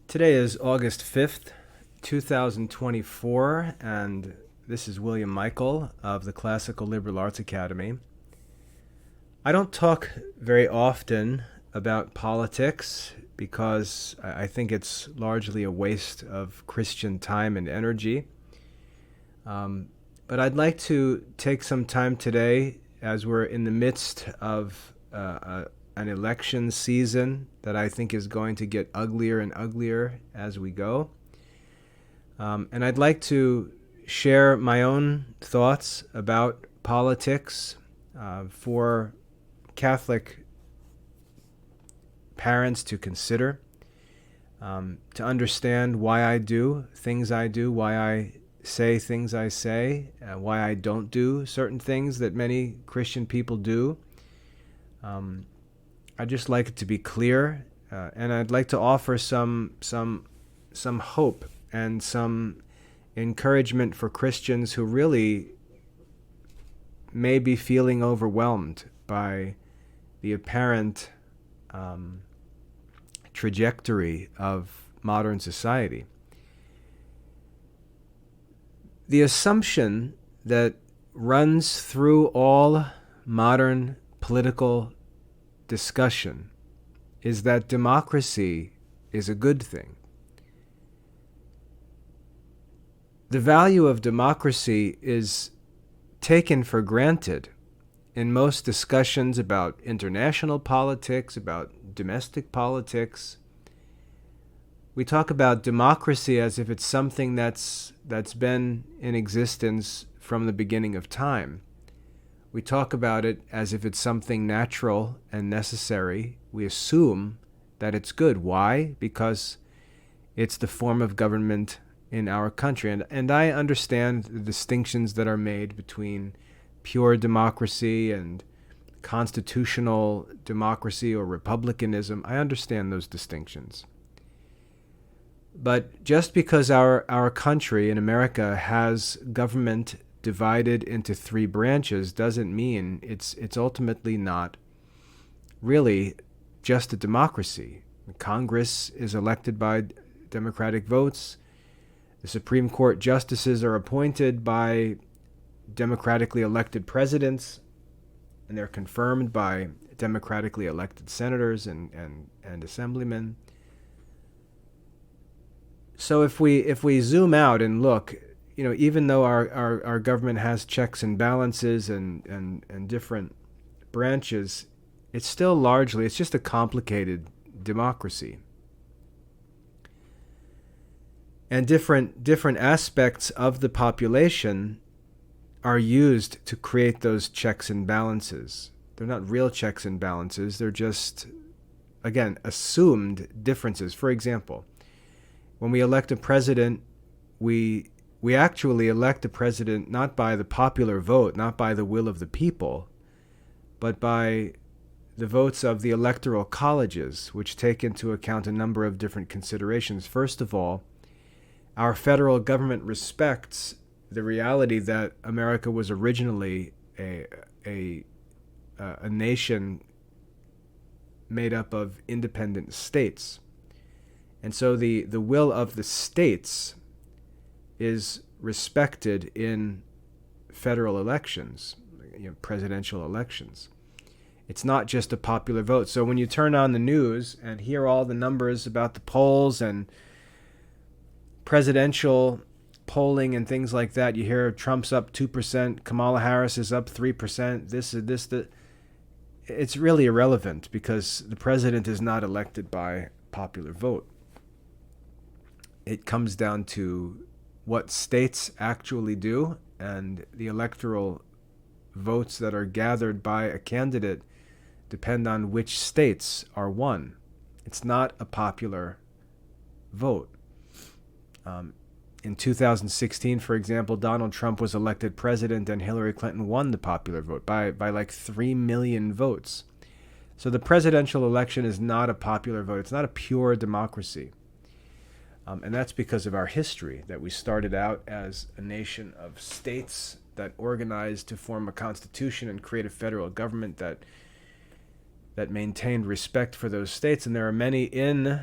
Today is August 5th, 2024, and this is William Michael of the Classical Liberal Arts Academy. I don't talk very often about politics because I think it's largely a waste of Christian time and energy. But I'd like to take some time today, as we're in the midst of an election season that I think is going to get uglier and uglier as we go. And I'd like to share my own thoughts about politics for Catholic parents to consider, to understand why I do things I do, why I say things I say, why I don't do certain things that many Christian people do. I'd just like it to be clear, and I'd like to offer some hope and some encouragement for Christians who really may be feeling overwhelmed by the apparent trajectory of modern society. The assumption that runs through all modern political discussion is that democracy is a good thing. The value of democracy is taken for granted in most discussions about international politics, about domestic politics. We talk about democracy as if it's something that's been in existence from the beginning of time. We talk about it as if it's something natural and necessary. We assume that it's good. Why? Because it's the form of government in our country. And I understand the distinctions that are made between pure democracy and constitutional democracy or republicanism. I understand those distinctions. But just because our country in America has government divided into three branches doesn't mean it's ultimately not really just a democracy. Congress is elected by democratic votes. The Supreme Court justices are appointed by democratically elected presidents, and they're confirmed by democratically elected senators and assemblymen. So if we zoom out and look, even though our government has checks and balances and different branches, it's still largely, it's just a complicated democracy. And different aspects of the population are used to create those checks and balances. They're not real checks and balances. They're just, again, assumed differences. For example, when we elect a president, we actually elect a president not by the popular vote, not by the will of the people, but by the votes of the electoral colleges, which take into account a number of different considerations. First of all, our federal government respects the reality that America was originally a nation made up of independent states. And so the will of the states is respected in federal elections, presidential elections. It's not just a popular vote. So when you turn on the news and hear all the numbers about the polls and presidential polling and things like that, you hear Trump's up 2%, Kamala Harris is up 3%, it's really irrelevant because the president is not elected by popular vote. It comes down to what states actually do, and the electoral votes that are gathered by a candidate depend on which states are won. It's not a popular vote. In 2016, for example, Donald Trump was elected president and Hillary Clinton won the popular vote by like 3 million votes. So the presidential election is not a popular vote. It's not a pure democracy. And that's because of our history, that we started out as a nation of states that organized to form a constitution and create a federal government that maintained respect for those states. And there are many in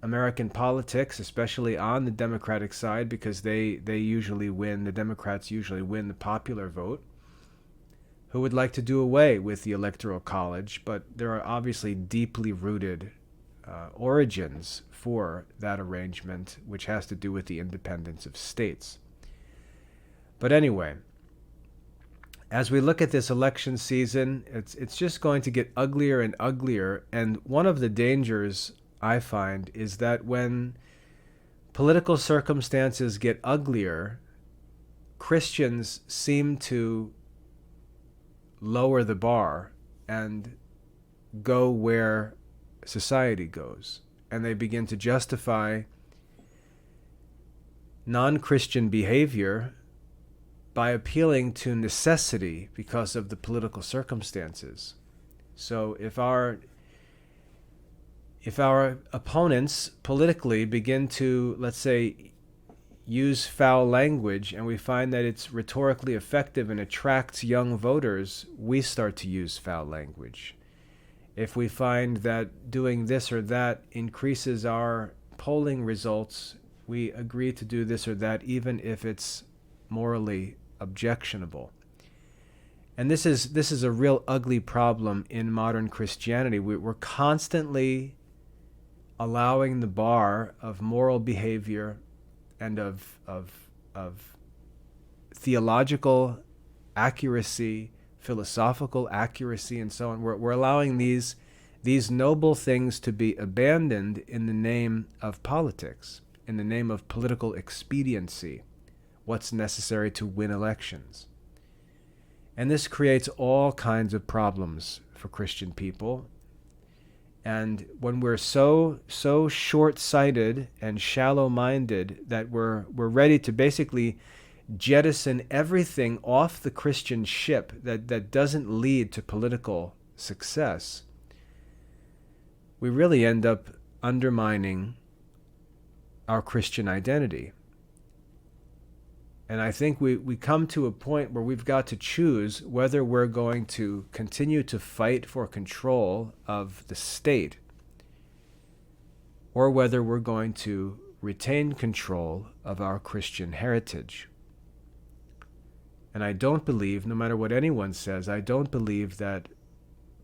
American politics, especially on the Democratic side, because they usually win, the Democrats usually win the popular vote, who would like to do away with the Electoral College, but there are obviously deeply rooted origins for that arrangement, which has to do with the independence of states. But anyway, as we look at this election season, it's just going to get uglier and uglier, and one of the dangers I find is that when political circumstances get uglier, Christians seem to lower the bar and go where society goes, and they begin to justify non-Christian behavior by appealing to necessity because of the political circumstances. So if our opponents politically begin to, let's say, use foul language, and we find that it's rhetorically effective and attracts young voters, we start to use foul language. If we find that doing this or that increases our polling results, we agree to do this or that, even if it's morally objectionable. And this is a real ugly problem in modern Christianity. We're constantly allowing the bar of moral behavior and of theological accuracy, philosophical accuracy, and so on. We're allowing these noble things to be abandoned in the name of politics, in the name of political expediency, what's necessary to win elections. And this creates all kinds of problems for Christian people. And when we're so short-sighted and shallow-minded that we're ready to basically jettison everything off the Christian ship that doesn't lead to political success, we really end up undermining our Christian identity. And I think we come to a point where we've got to choose whether we're going to continue to fight for control of the state or whether we're going to retain control of our Christian heritage. And I don't believe, no matter what anyone says, I don't believe that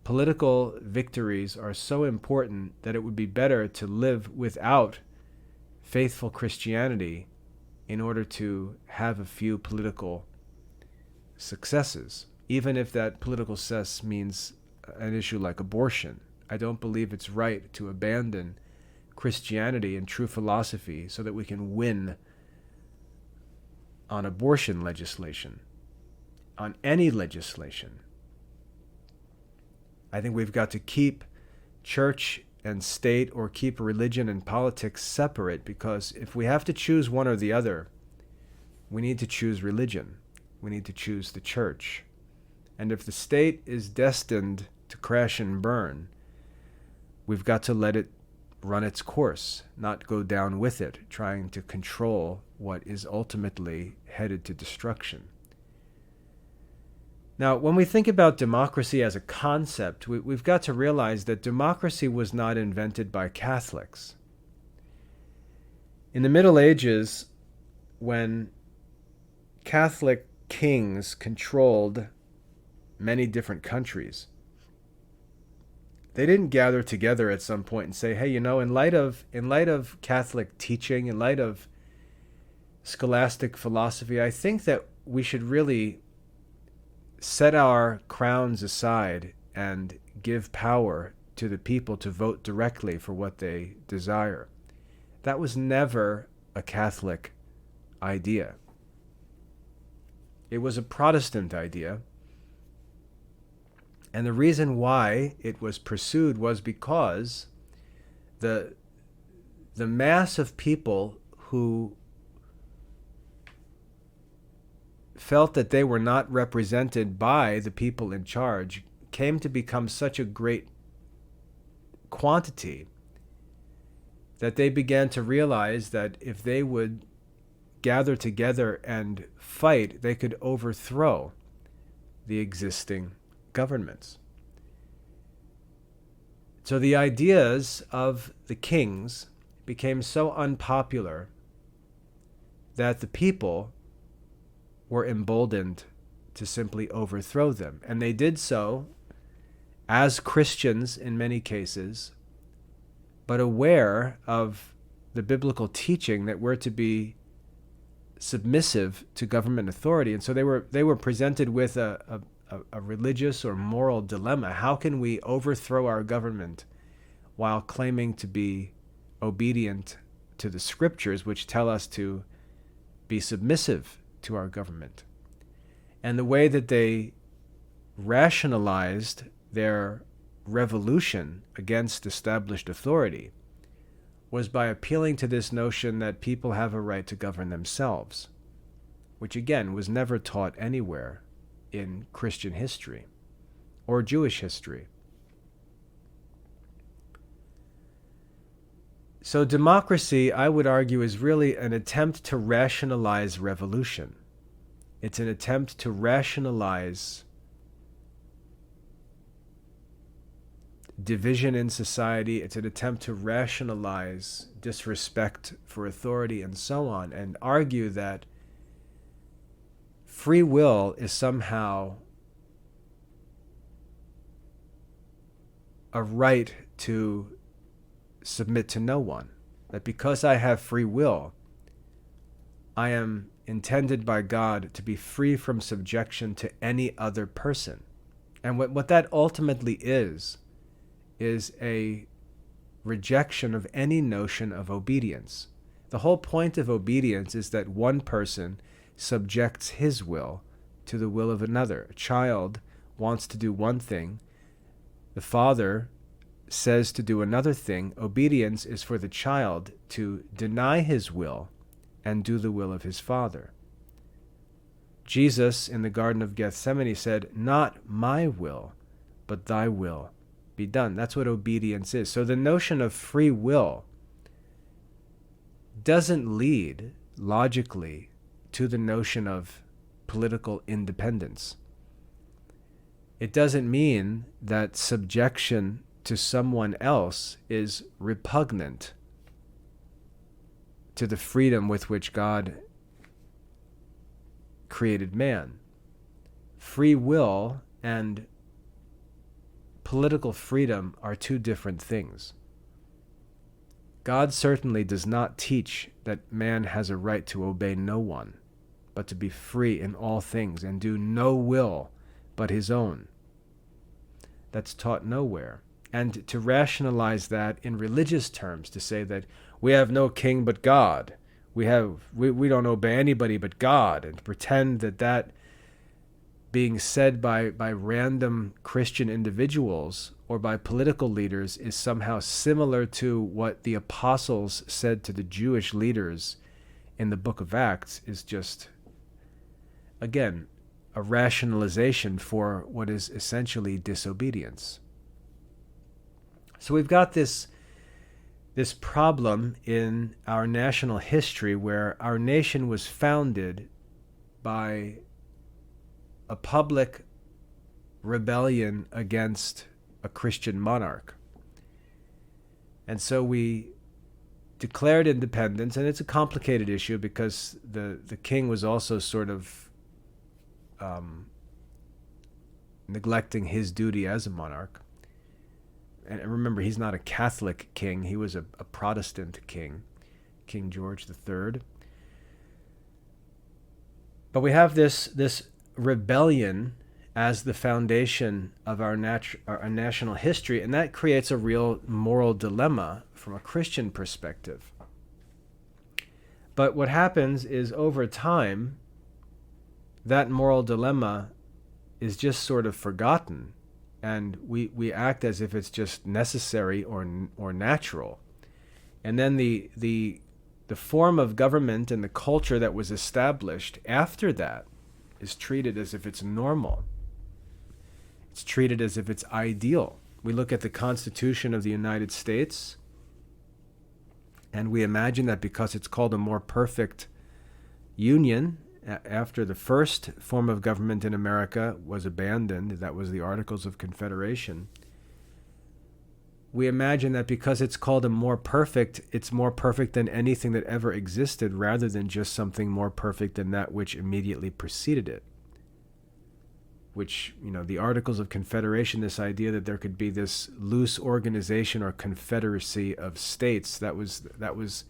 political victories are so important that it would be better to live without faithful Christianity in order to have a few political successes, even if that political success means an issue like abortion. I don't believe it's right to abandon Christianity and true philosophy so that we can win on abortion legislation, on any legislation. I think we've got to keep church and state, or keep religion and politics separate, because if we have to choose one or the other, we need to choose religion. We need to choose the church. And if the state is destined to crash and burn, we've got to let it run its course, not go down with it, trying to control what is ultimately headed to destruction. Now, when we think about democracy as a concept, we've got to realize that democracy was not invented by Catholics. In the Middle Ages, when Catholic kings controlled many different countries, they didn't gather together at some point and say, hey, in light of Catholic teaching, in light of scholastic philosophy, I think that we should really set our crowns aside and give power to the people to vote directly for what they desire. That was never a Catholic idea. It was a Protestant idea. And the reason why it was pursued was because the mass of people who felt that they were not represented by the people in charge came to become such a great quantity that they began to realize that if they would gather together and fight, they could overthrow the existing governments. So the ideas of the kings became so unpopular that the people were emboldened to simply overthrow them. And they did so as Christians in many cases, but aware of the biblical teaching that we're to be submissive to government authority. And so they were presented with a religious or moral dilemma. How can we overthrow our government while claiming to be obedient to the scriptures, which tell us to be submissive to our government? And the way that they rationalized their revolution against established authority was by appealing to this notion that people have a right to govern themselves, which again was never taught anywhere in Christian history or Jewish history. So democracy, I would argue, is really an attempt to rationalize revolution. It's an attempt to rationalize division in society. It's an attempt to rationalize disrespect for authority and so on, and argue that free will is somehow a right to submit to no one. That because I have free will, I am intended by God to be free from subjection to any other person. And what that ultimately is a rejection of any notion of obedience. The whole point of obedience is that one person subjects his will to the will of another. A child wants to do one thing. The father says to do another thing. Obedience is for the child to deny his will and do the will of his father. Jesus in the Garden of Gethsemane said, "Not my will, but thy will be done." That's what obedience is. So the notion of free will doesn't lead logically to the notion of political independence. It doesn't mean that subjection to someone else is repugnant to the freedom with which God created man. Free will and political freedom are two different things. God certainly does not teach that man has a right to obey no one, but to be free in all things and do no will but his own. That's taught nowhere. And to rationalize that in religious terms, to say that we have no king but God, we don't obey anybody but God, and to pretend that being said by random Christian individuals or by political leaders is somehow similar to what the apostles said to the Jewish leaders in the book of Acts is just, again, a rationalization for what is essentially disobedience. So we've got this problem in our national history where our nation was founded by a public rebellion against a Christian monarch. And so we declared independence, and it's a complicated issue because the king was also sort of neglecting his duty as a monarch. And remember, he's not a Catholic king. He was a Protestant king, King George III. But we have this rebellion as the foundation of our national history, and that creates a real moral dilemma from a Christian perspective. But what happens is over time, that moral dilemma is just sort of forgotten, and we act as if it's just necessary or natural. And then the form of government and the culture that was established after that is treated as if it's normal. It's treated as if it's ideal. We look at the Constitution of the United States, and we imagine that because it's called a more perfect union, after the first form of government in America was abandoned, that was the Articles of Confederation, we imagine that because it's called a more perfect, it's more perfect than anything that ever existed, rather than just something more perfect than that which immediately preceded it. Which, the Articles of Confederation, this idea that there could be this loose organization or confederacy of states, that was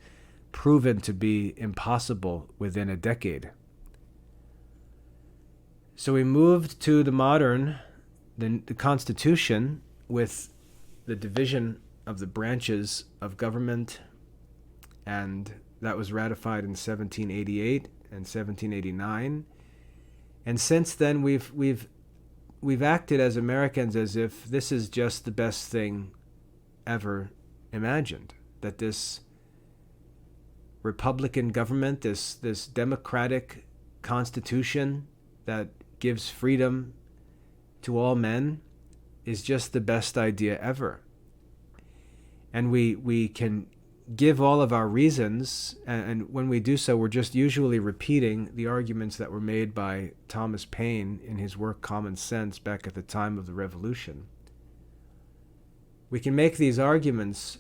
proven to be impossible within a decade. So we moved to the modern, the Constitution, with the division of the branches of government, and that was ratified in 1788 and 1789. And since then, we've acted as Americans as if this is just the best thing ever imagined, that this Republican government, this democratic constitution that gives freedom to all men, is just the best idea ever. And we can give all of our reasons, and when we do so, we're just usually repeating the arguments that were made by Thomas Paine in his work Common Sense back at the time of the Revolution. We can make these arguments,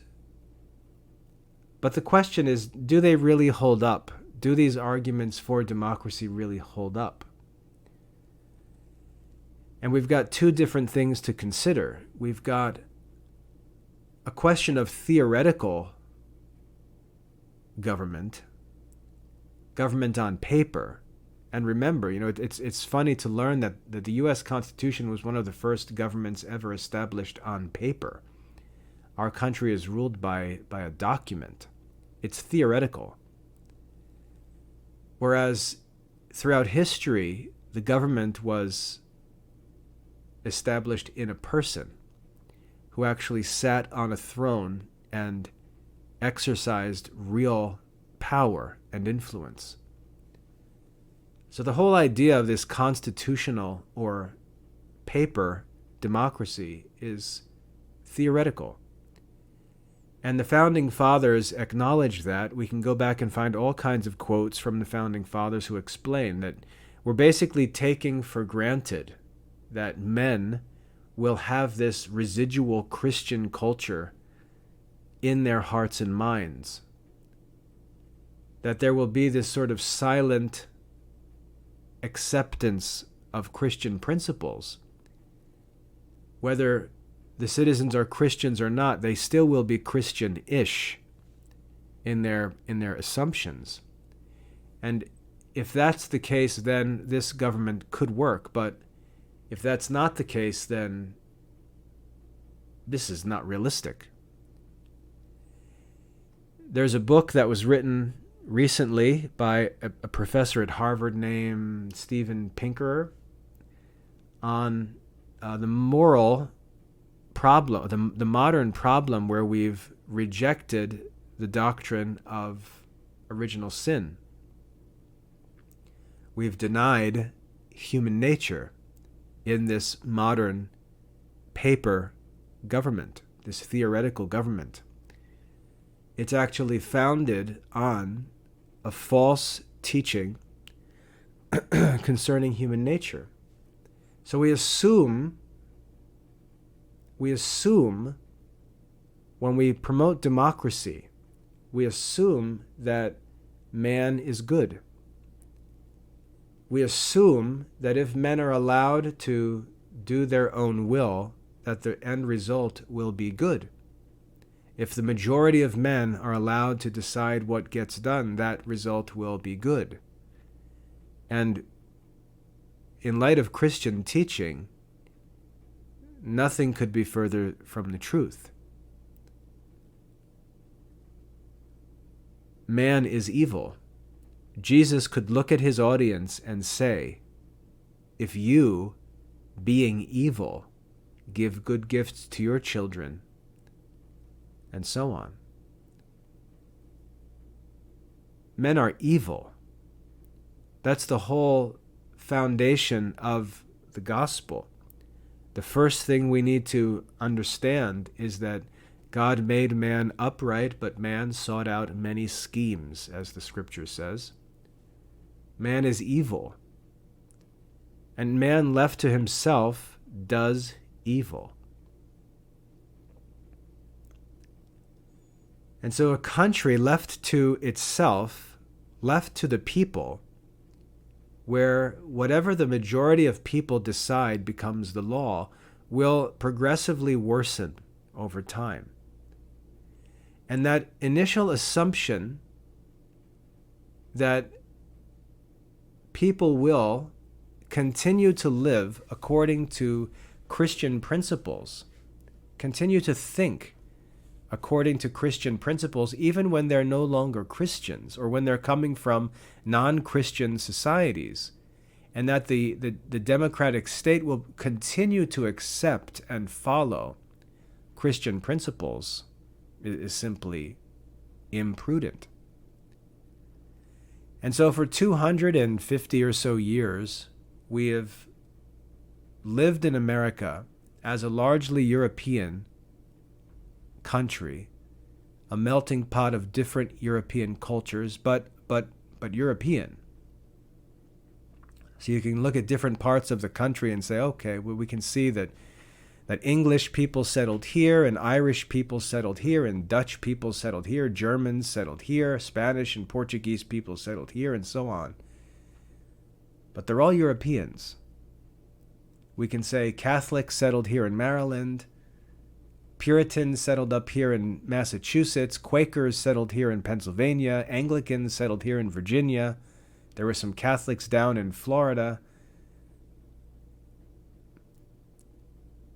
but the question is, do they really hold up? Do these arguments for democracy really hold up? And we've got two different things to consider. We've got a question of theoretical government on paper. And remember, it's funny to learn that the U.S. Constitution was one of the first governments ever established on paper. Our country is ruled by a document. It's theoretical. Whereas throughout history, the government was established in a person who actually sat on a throne and exercised real power and influence. So the whole idea of this constitutional or paper democracy is theoretical. And the Founding Fathers acknowledged that. We can go back and find all kinds of quotes from the Founding Fathers who explain that we're basically taking for granted that men will have this residual Christian culture in their hearts and minds. That there will be this sort of silent acceptance of Christian principles. Whether the citizens are Christians or not, they still will be Christian-ish in their assumptions. And if that's the case, then this government could work. But if that's not the case, then this is not realistic. There's a book that was written recently by a professor at Harvard named Steven Pinker on the moral problem, the modern problem where we've rejected the doctrine of original sin. We've denied human nature in this modern paper government, this theoretical government. It's actually founded on a false teaching concerning human nature. So we assume when we promote democracy, we assume that man is good. We assume that if men are allowed to do their own will, that the end result will be good. If the majority of men are allowed to decide what gets done, that result will be good. And in light of Christian teaching, nothing could be further from the truth. Man is evil. Jesus could look at his audience and say, if you, being evil, give good gifts to your children, and so on. Men are evil. That's the whole foundation of the gospel. The first thing we need to understand is that God made man upright, but man sought out many schemes, as the scripture says. Man is evil. And man left to himself does evil. And so a country left to itself, left to the people, where whatever the majority of people decide becomes the law, will progressively worsen over time. And that initial assumption that people will continue to live according to Christian principles, continue to think according to Christian principles, even when they're no longer Christians or when they're coming from non-Christian societies, and that the democratic state will continue to accept and follow Christian principles is simply imprudent. And so for 250 or so years, we have lived in America as a largely European country, a melting pot of different European cultures, but European. So you can look at different parts of the country and say, okay, well, we can see that English people settled here, and Irish people settled here, and Dutch people settled here, Germans settled here, Spanish and Portuguese people settled here, and so on. But they're all Europeans. We can say Catholics settled here in Maryland, Puritans settled up here in Massachusetts, Quakers settled here in Pennsylvania, Anglicans settled here in Virginia, there were some Catholics down in Florida.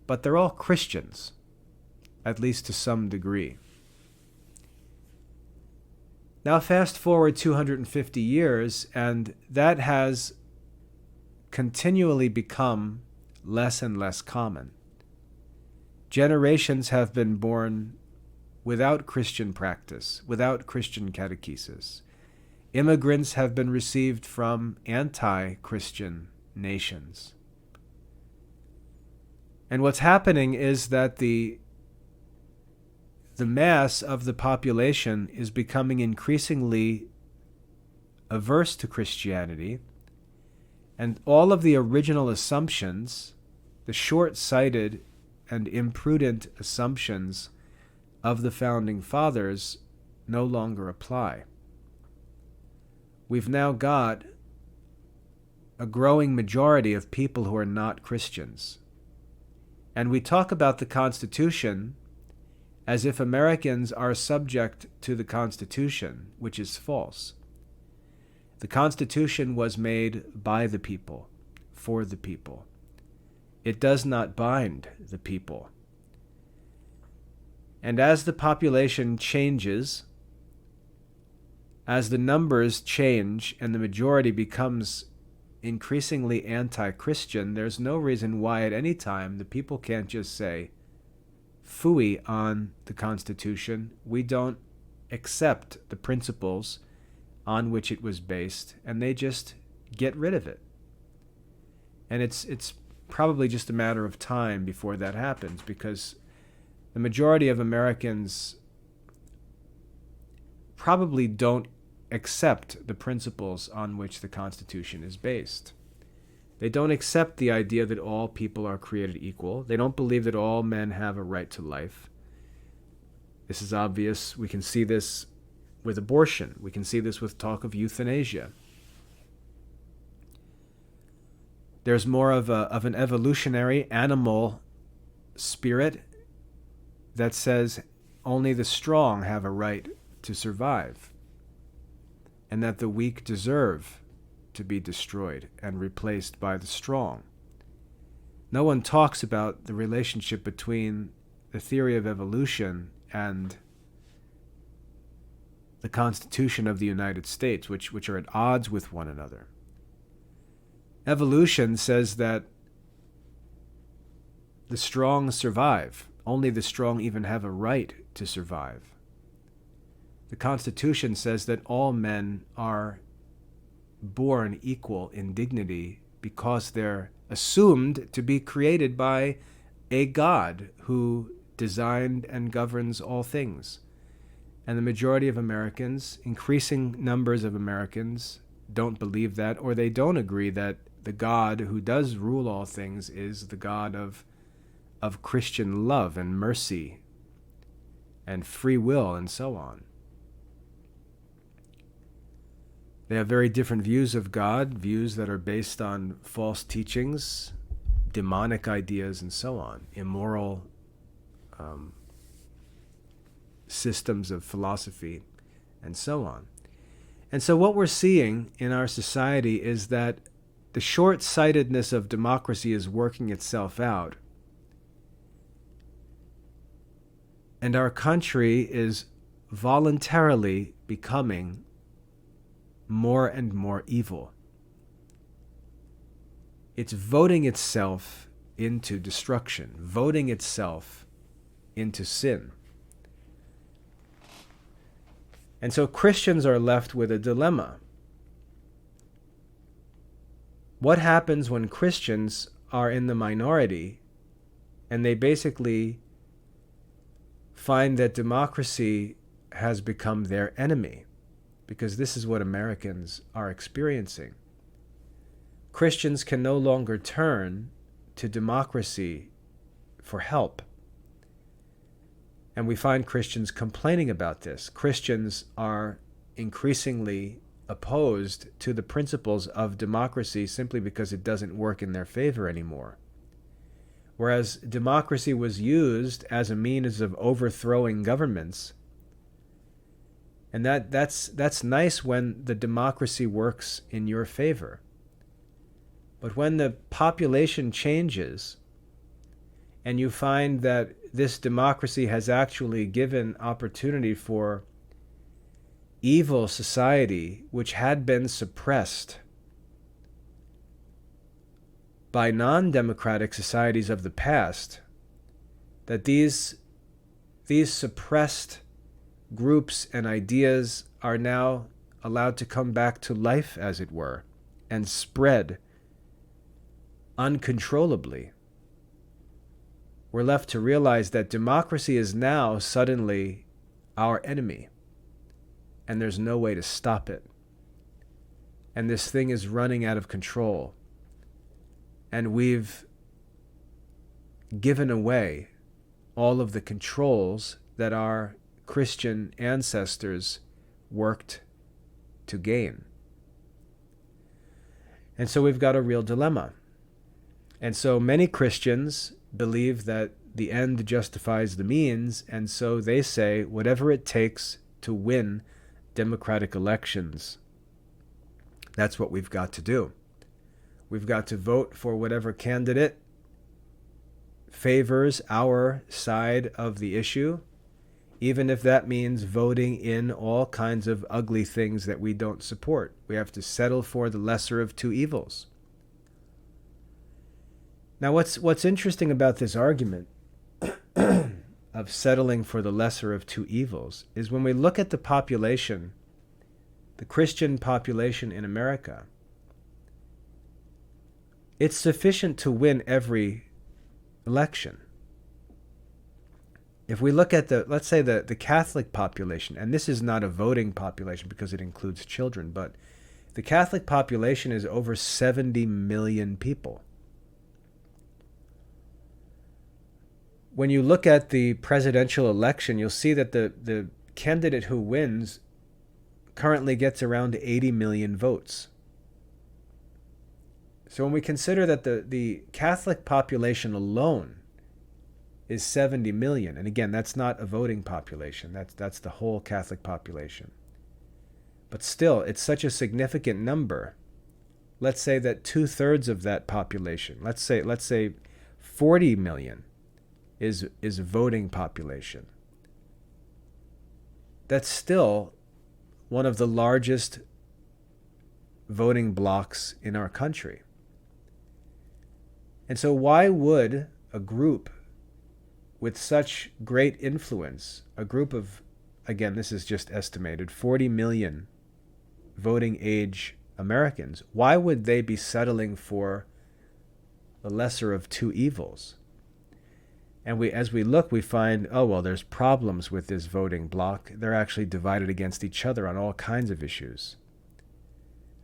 But they're all Christians, at least to some degree. Now fast forward 250 years, and that has continually become less and less common. Generations have been born without Christian practice, without Christian catechesis. Immigrants have been received from anti-Christian nations. And what's happening is that the mass of the population is becoming increasingly averse to Christianity, and all of the original assumptions, the short-sighted and imprudent assumptions of the founding fathers, no longer apply. We've now got a growing majority of people who are not Christians. And we talk about the Constitution as if Americans are subject to the Constitution, which is false. The Constitution was made by the people, for the people. It does not bind the people. And as the population changes, as the numbers change and the majority becomes increasingly anti-Christian, there's no reason why at any time the people can't just say, phooey on the Constitution, we don't accept the principles on which it was based, and they just get rid of it. And it's probably just a matter of time before that happens, because the majority of Americans probably don't accept the principles on which the Constitution is based. They don't accept the idea that all people are created equal. They don't believe that all men have a right to life. This is obvious. We can see this with abortion. We can see this with talk of euthanasia. There's more of an evolutionary animal spirit that says only the strong have a right to survive, and that the weak deserve to be destroyed and replaced by the strong. No one talks about the relationship between the theory of evolution and the Constitution of the United States, which are at odds with one another. Evolution says that the strong survive. Only the strong even have a right to survive. The Constitution says that all men are born equal in dignity because they're assumed to be created by a God who designed and governs all things. And the majority of Americans, increasing numbers of Americans, don't believe that, or they don't agree that the God who does rule all things is the God of Christian love and mercy and free will and so on. They have very different views of God, views that are based on false teachings, demonic ideas, and so on, immoral systems of philosophy, and so on. And so what we're seeing in our society is that the short-sightedness of democracy is working itself out. And our country is voluntarily becoming more and more evil. It's voting itself into destruction, voting itself into sin. And so Christians are left with a dilemma. What happens when Christians are in the minority and they basically find that democracy has become their enemy? Because this is what Americans are experiencing. Christians can no longer turn to democracy for help. And we find Christians complaining about this. Christians are increasingly opposed to the principles of democracy simply because it doesn't work in their favor anymore. Whereas democracy was used as a means of overthrowing governments. And that's nice when the democracy works in your favor. But when the population changes and you find that this democracy has actually given opportunity for evil society, which had been suppressed by non-democratic societies of the past, that these suppressed groups and ideas are now allowed to come back to life, as it were, and spread uncontrollably. We're left to realize that democracy is now suddenly our enemy, and there's no way to stop it. And this thing is running out of control. And we've given away all of the controls that our Christian ancestors worked to gain. And so we've got a real dilemma. And so many Christians believe that the end justifies the means, and so they say whatever it takes to win democratic elections, that's what we've got to do. We've got to vote for whatever candidate favors our side of the issue, even if that means voting in all kinds of ugly things that we don't support. We have to settle for the lesser of two evils. Now, what's interesting about this argument of settling for the lesser of two evils is when we look at the population, the Christian population in America, it's sufficient to win every election. If we look at let's say the Catholic population, and this is not a voting population because it includes children, but the Catholic population is over 70 million people. When you look at the presidential election, you'll see that the candidate who wins currently gets around 80 million votes. So when we consider that the Catholic population alone is 70 million, and again, that's not a voting population, that's the whole Catholic population. But still, it's such a significant number. Let's say that 2/3 of that population, let's say 40 million, is a voting population. That's still one of the largest voting blocks in our country. And so why would a group with such great influence, a group of, again, this is just estimated, 40 million voting age Americans, why would they be settling for the lesser of two evils? And as we look, we find, oh, well, there's problems with this voting bloc. They're actually divided against each other on all kinds of issues.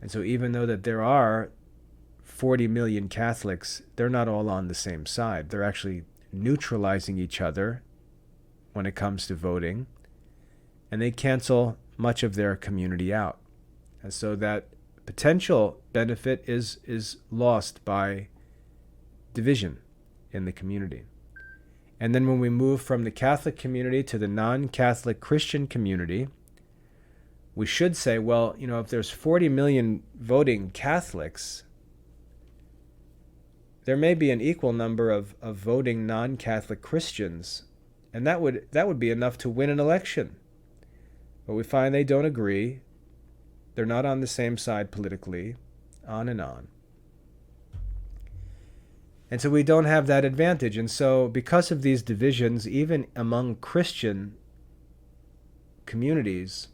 And so even though that there are 40 million Catholics, they're not all on the same side. They're actually neutralizing each other when it comes to voting, and they cancel much of their community out. And so that potential benefit is lost by division in the community. And then when we move from the Catholic community to the non-Catholic Christian community, we should say, well, if there's 40 million voting Catholics, there may be an equal number of voting non-Catholic Christians, and that would be enough to win an election. But we find they don't agree. They're not on the same side politically, on and on. And so we don't have that advantage. And so because of these divisions, even among Christian communities,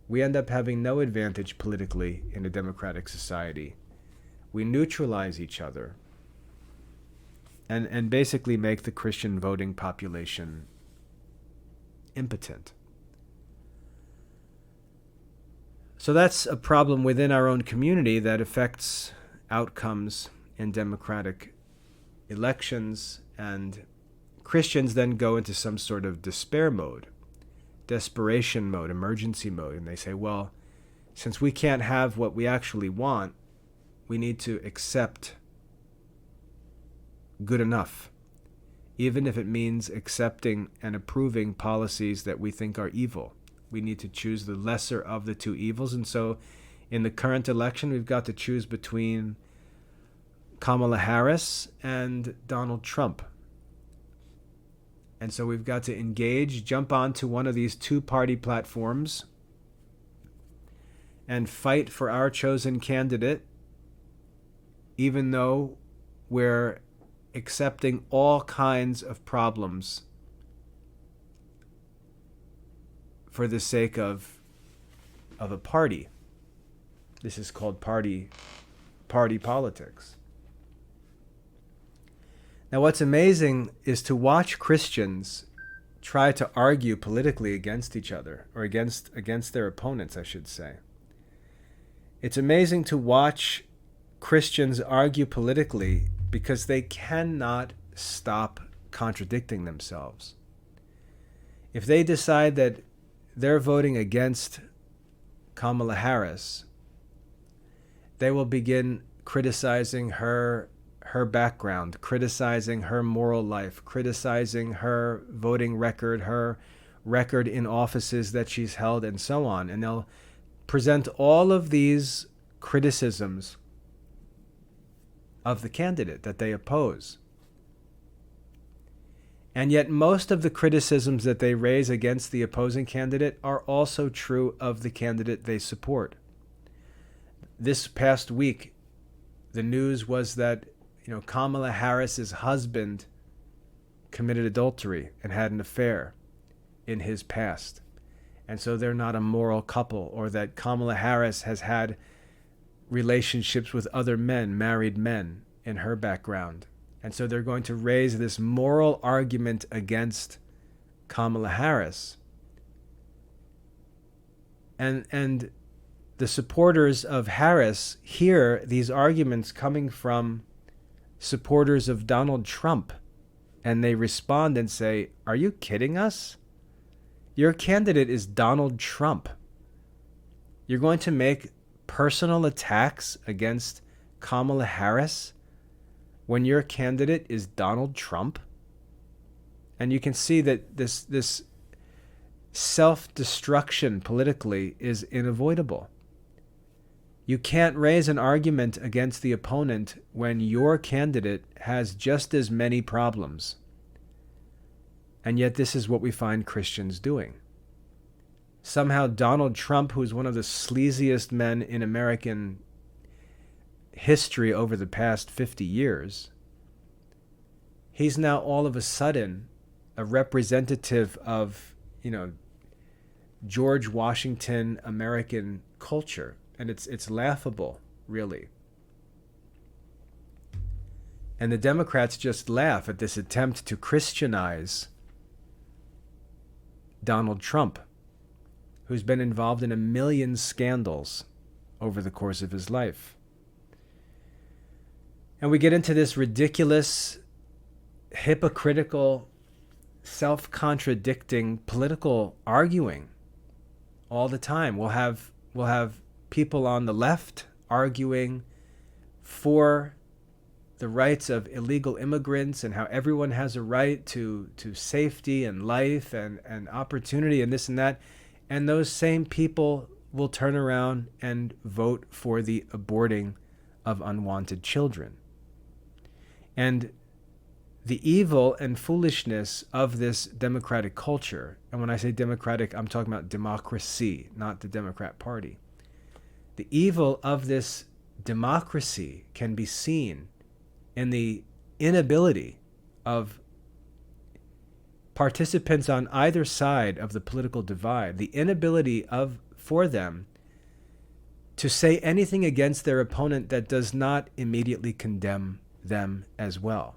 we end up having no advantage politically in a democratic society. We neutralize each other and basically make the Christian voting population impotent. So that's a problem within our own community that affects outcomes in democratic elections, and Christians then go into some sort of despair mode, desperation mode, emergency mode, and they say, well, since we can't have what we actually want, we need to accept good enough, even if it means accepting and approving policies that we think are evil. We need to choose the lesser of the two evils. And so in the current election, we've got to choose between Kamala Harris and Donald Trump. And so we've got to engage, jump onto one of these two-party platforms and fight for our chosen candidate, even though we're accepting all kinds of problems for the sake of a party. This is called party politics. Now, what's amazing is to watch Christians try to argue politically against each other, or against their opponents, I should say. It's amazing to watch Christians argue politically because they cannot stop contradicting themselves. If they decide that they're voting against Kamala Harris, they will begin criticizing her background, criticizing her moral life, criticizing her voting record, her record in offices that she's held, and so on. And they'll present all of these criticisms of the candidate that they oppose. And yet most of the criticisms that they raise against the opposing candidate are also true of the candidate they support. This past week, the news was that Kamala Harris's husband committed adultery and had an affair in his past. And so they're not a moral couple, or that Kamala Harris has had relationships with other men, married men, in her background. And so they're going to raise this moral argument against Kamala Harris. And the supporters of Harris hear these arguments coming from supporters of Donald Trump, and they respond and say, "Are you kidding us? Your candidate is Donald Trump. You're going to make personal attacks against Kamala Harris when your candidate is Donald Trump?" And you can see that this self-destruction politically is unavoidable. You can't raise an argument against the opponent when your candidate has just as many problems. And yet this is what we find Christians doing. Somehow Donald Trump, who's one of the sleaziest men in American history over the past 50 years, he's now all of a sudden a representative of, George Washington American culture. And it's laughable, really. And the Democrats just laugh at this attempt to Christianize Donald Trump, who's been involved in a million scandals over the course of his life. And we get into this ridiculous, hypocritical self-contradicting political arguing all the time. We'll have people on the left arguing for the rights of illegal immigrants and how everyone has a right to safety and life and opportunity and this and that. And those same people will turn around and vote for the aborting of unwanted children. And the evil and foolishness of this democratic culture, and when I say democratic, I'm talking about democracy, not the Democrat Party. The evil of this democracy can be seen in the inability of participants on either side of the political divide, the inability for them to say anything against their opponent that does not immediately condemn them as well.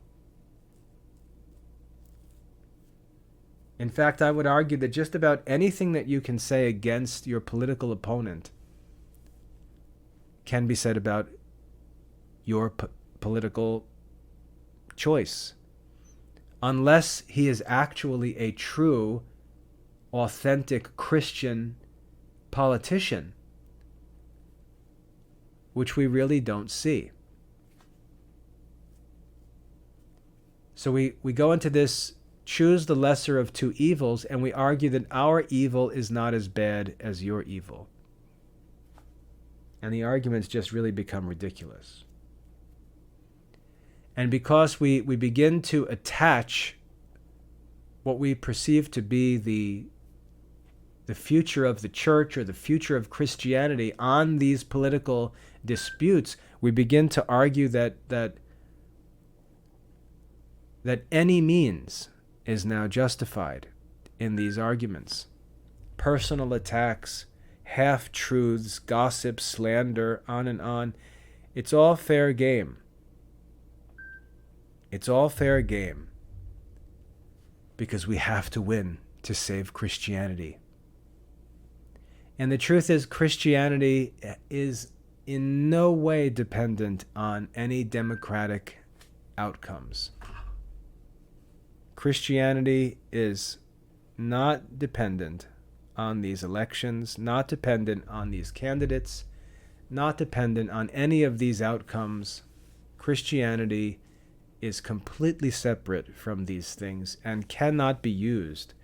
In fact, I would argue that just about anything that you can say against your political opponent can be said about your political choice, unless he is actually a true, authentic Christian politician, which we really don't see. So we go into this, choose the lesser of two evils, and we argue that our evil is not as bad as your evil. And the arguments just really become ridiculous. And because we begin to attach what we perceive to be the future of the church or the future of Christianity on these political disputes, we begin to argue that any means is now justified in these arguments. Personal attacks, half-truths, gossip, slander, on and on. It's all fair game. It's all fair game because we have to win to save Christianity. And the truth is, Christianity is in no way dependent on any democratic outcomes. Christianity is not dependent on these elections, not dependent on these candidates, not dependent on any of these outcomes. Christianity is completely separate from these things and cannot be used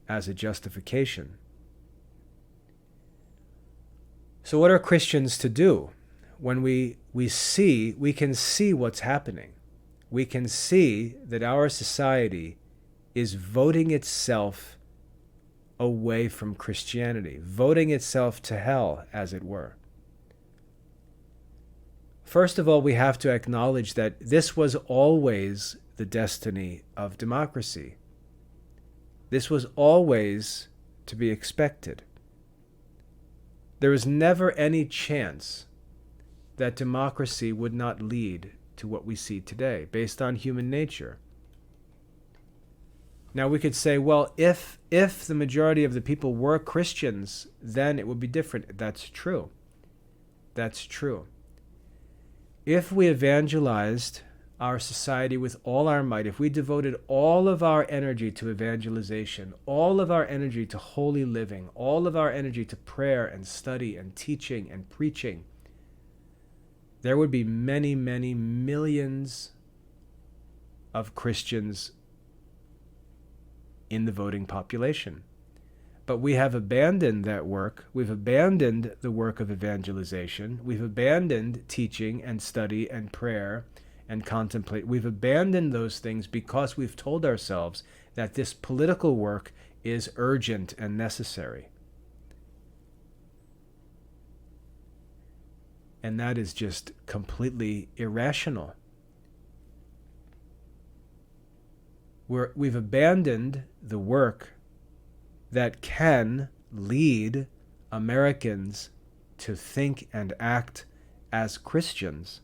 as a justification. So what are Christians to do when we can see what's happening? We can see that our society is voting itself away from Christianity, voting itself to hell, as it were. First of all, we have to acknowledge that this was always the destiny of democracy. This was always to be expected. There was never any chance that democracy would not lead to what we see today, based on human nature. Now we could say, well, if the majority of the people were Christians, then it would be different. That's true. That's true. If we evangelized our society with all our might, if we devoted all of our energy to evangelization, all of our energy to holy living, all of our energy to prayer and study and teaching and preaching, there would be many, many millions of Christians in the voting population. But we have abandoned that work. We've abandoned the work of evangelization. We've abandoned teaching and study and prayer and contemplate. We've abandoned those things because we've told ourselves that this political work is urgent and necessary. And that is just completely irrational. We've abandoned the work that can lead Americans to think and act as Christians,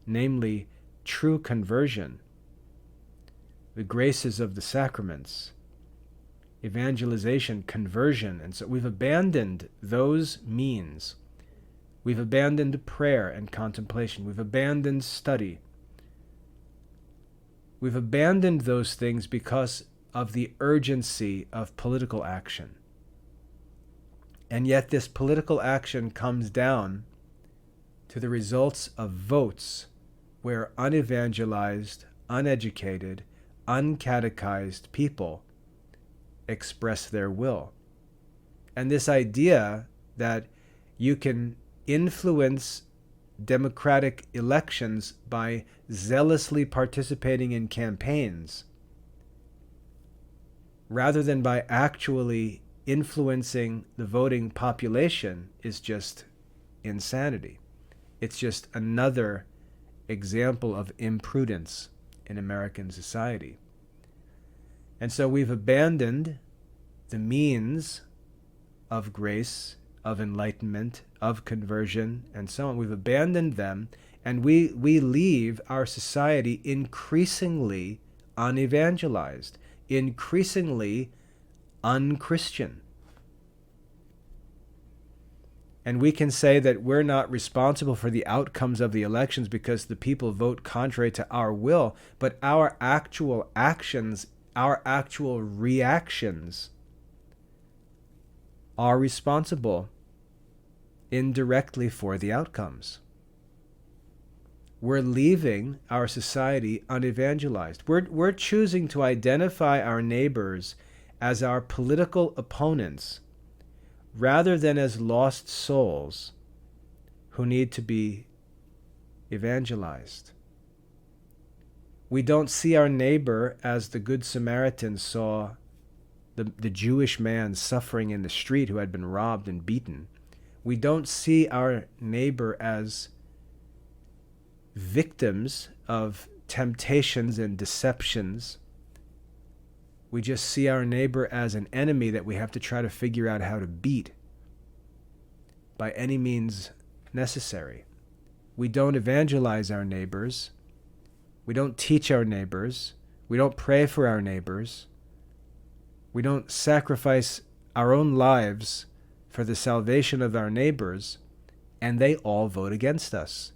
namely true conversion, the graces of the sacraments, evangelization, conversion. And so we've abandoned those means. We've abandoned prayer and contemplation. We've abandoned study. We've abandoned those things because of the urgency of political action. And yet this political action comes down to the results of votes where unevangelized, uneducated, uncatechized people express their will. And this idea that you can influence democratic elections by zealously participating in campaigns rather than by actually influencing the voting population is just insanity. It's just another example of imprudence in American society. And so we've abandoned the means of grace, of enlightenment, of conversion, and so on. We've abandoned them, and we leave our society increasingly unevangelized, increasingly unchristian. And we can say that we're not responsible for the outcomes of the elections because the people vote contrary to our will, but our actual actions, our actual reactions are responsible indirectly for the outcomes. We're leaving our society unevangelized. We're choosing to identify our neighbors as our political opponents rather than as lost souls who need to be evangelized. We don't see our neighbor as the Good Samaritan saw the Jewish man suffering in the street who had been robbed and beaten. We don't see our neighbor as victims of temptations and deceptions. We just see our neighbor as an enemy that we have to try to figure out how to beat by any means necessary. We don't evangelize our neighbors. We don't teach our neighbors. We don't pray for our neighbors. We don't sacrifice our own lives for the salvation of our neighbors, and they all vote against us.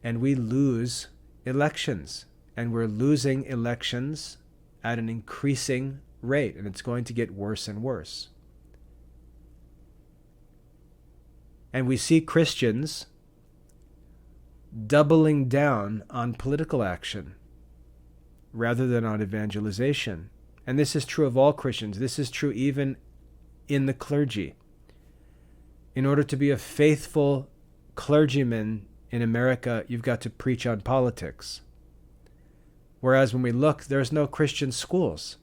And we lose elections, and we're losing elections at an increasing rate, and it's going to get worse and worse. And we see Christians doubling down on political action rather than on evangelization. And this is true of all Christians. This is true even in the clergy. In order to be a faithful clergyman in America, you've got to preach on politics. Whereas when we look, there's no Christian schools.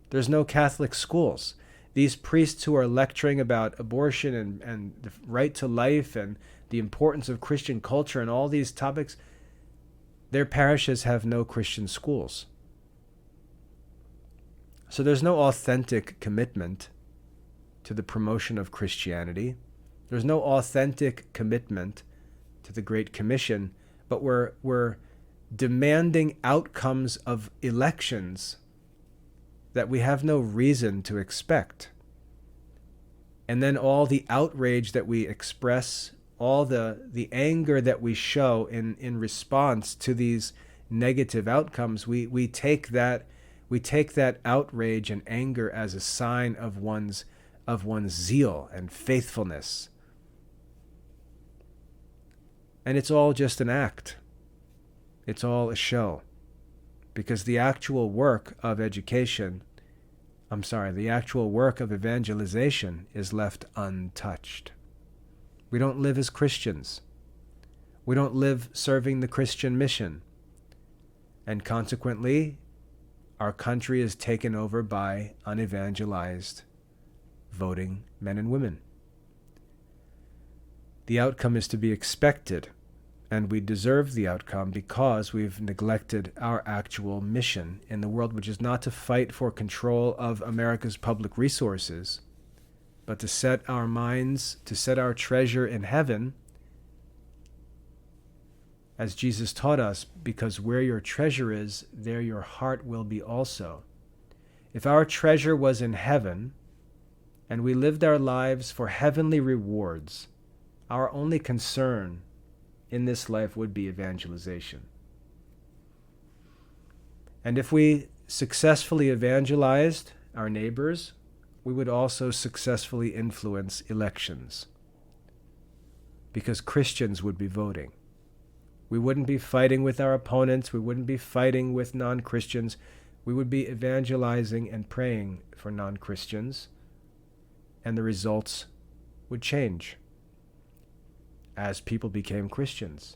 There's no Catholic schools. These priests who are lecturing about abortion and the right to life and the importance of Christian culture and all these topics, their parishes have no Christian schools. So there's no authentic commitment to the promotion of Christianity. There's no authentic commitment to the Great Commission, but we're demanding outcomes of elections that we have no reason to expect. And then all the outrage that we express, all the anger that we show in response to these negative outcomes, we take that outrage and anger as a sign of one's zeal and faithfulness. And it's all just an act. It's all a show. Because the actual work of evangelization is left untouched. We don't live as Christians. We don't live serving the Christian mission. And consequently, our country is taken over by unevangelized voting men and women. The outcome is to be expected, and we deserve the outcome because we've neglected our actual mission in the world, which is not to fight for control of America's public resources, but to set our minds, to set our treasure in heaven, as Jesus taught us, because where your treasure is, there your heart will be also. If our treasure was in heaven, and we lived our lives for heavenly rewards, our only concern in this life would be evangelization. And if we successfully evangelized our neighbors, we would also successfully influence elections, because Christians would be voting. We wouldn't be fighting with our opponents. We wouldn't be fighting with non-Christians. We would be evangelizing and praying for non-Christians, and the results would change as people became Christians.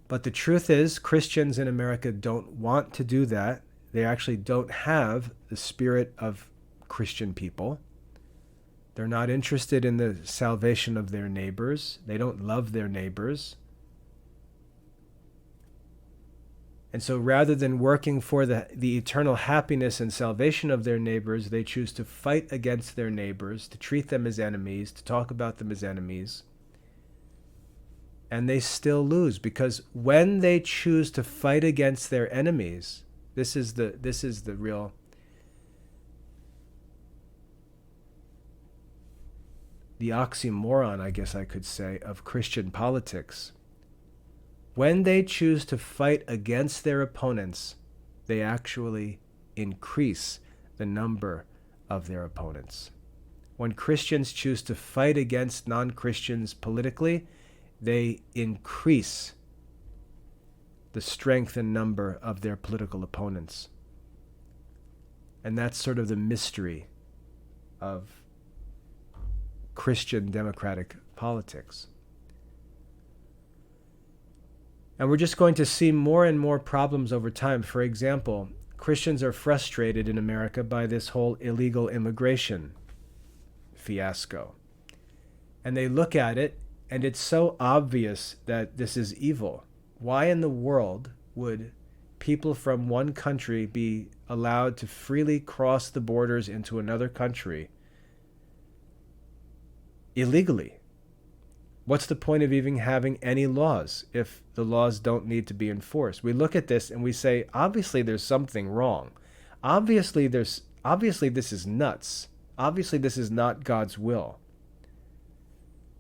But the truth is, Christians in America don't want to do that. They actually don't have the spirit of Christian people. They're not interested in the salvation of their neighbors. They don't love their neighbors. And so rather than working for the eternal happiness and salvation of their neighbors, they choose to fight against their neighbors, to treat them as enemies, to talk about them as enemies. And they still lose, because when they choose to fight against their enemies, this is the real the oxymoron, I guess I could say, of Christian politics. When they choose to fight against their opponents, they actually increase the number of their opponents. When Christians choose to fight against non-Christians politically, they increase the strength and number of their political opponents. And that's sort of the mystery of Christian democratic politics. And we're just going to see more and more problems over time. For example, Christians are frustrated in America by this whole illegal immigration fiasco. And they look at it, and it's so obvious that this is evil. Why in the world would people from one country be allowed to freely cross the borders into another country illegally? What's the point of even having any laws if the laws don't need to be enforced? We look at this and we say, obviously there's something wrong. Obviously this is nuts. Obviously this is not God's will.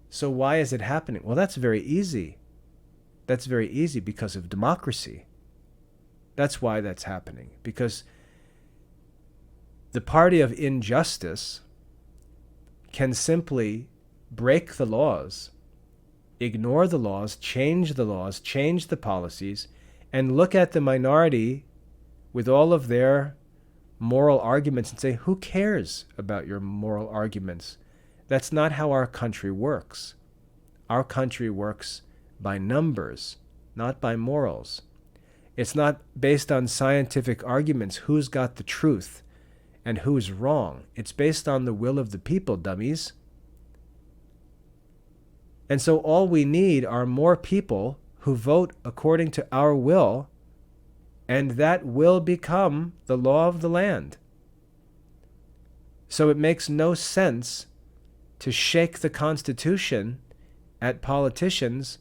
So why is it happening? Well, that's very easy. That's very easy because of democracy. That's why that's happening. Because the party of injustice can simply break the laws, ignore the laws, change the policies, and look at the minority with all of their moral arguments and say, who cares about your moral arguments? That's not how our country works. Our country works by numbers, not by morals. It's not based on scientific arguments, who's got the truth and who's wrong. It's based on the will of the people, dummies. And so all we need are more people who vote according to our will, and that will become the law of the land. So it makes no sense to shake the Constitution at politicians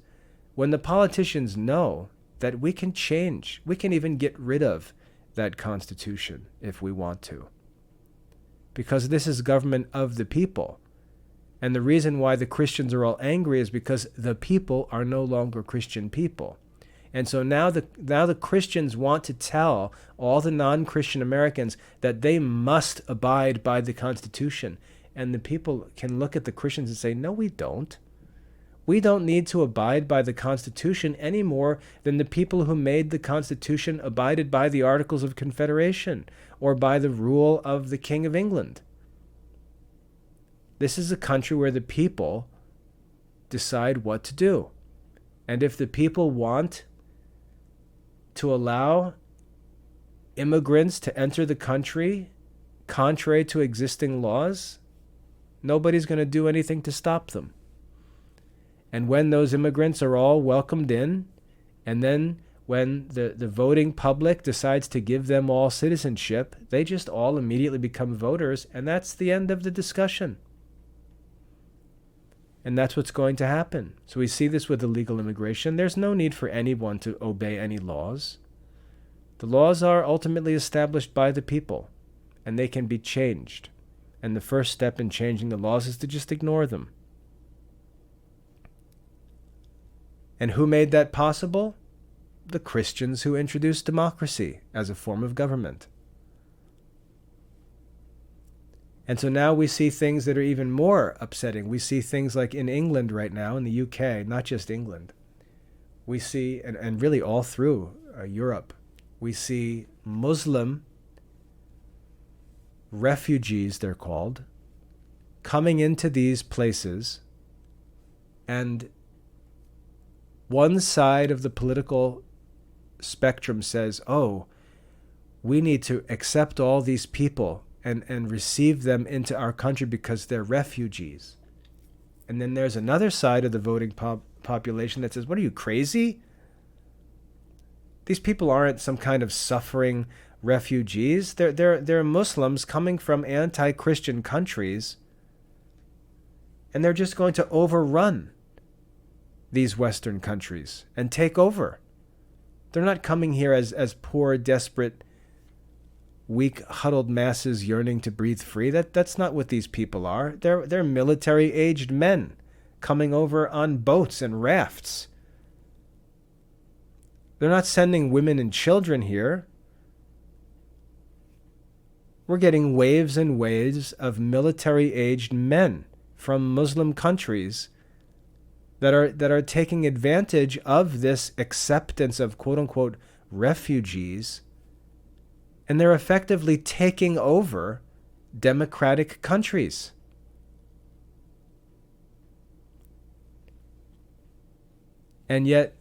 when the politicians know that we can change, we can even get rid of that Constitution if we want to. Because this is government of the people. And the reason why the Christians are all angry is because the people are no longer Christian people. And so now the Christians want to tell all the non-Christian Americans that they must abide by the Constitution. And the people can look at the Christians and say, no, we don't. We don't need to abide by the Constitution any more than the people who made the Constitution abided by the Articles of Confederation or by the rule of the King of England. This is a country where the people decide what to do. And if the people want to allow immigrants to enter the country contrary to existing laws, nobody's going to do anything to stop them. And when those immigrants are all welcomed in, and then when the voting public decides to give them all citizenship, they just all immediately become voters, and that's the end of the discussion. And that's what's going to happen. So we see this with illegal immigration. There's no need for anyone to obey any laws. The laws are ultimately established by the people, and they can be changed. And the first step in changing the laws is to just ignore them. And who made that possible? the Christians who introduced democracy as a form of government. And so now we see things that are even more upsetting. We see things like in England right now, in the UK, not just England. We see, and really all through Europe, we see Muslim refugees, they're called, coming into these places, and one side of the political spectrum says, oh, we need to accept all these people and receive them into our country because they're refugees. And then there's another side of the voting population that says, what are you, crazy? These people aren't some kind of suffering refugees. They're Muslims coming from anti-Christian countries, and they're just going to overrun these Western countries and take over. They're not coming here as poor, desperate, weak, huddled masses yearning to breathe free. That's not what these people are. They're military-aged men coming over on boats and rafts. They're not sending women and children here. We're getting waves and waves of military-aged men from Muslim countries that are taking advantage of this acceptance of quote-unquote refugees, and they're effectively taking over democratic countries. And yet,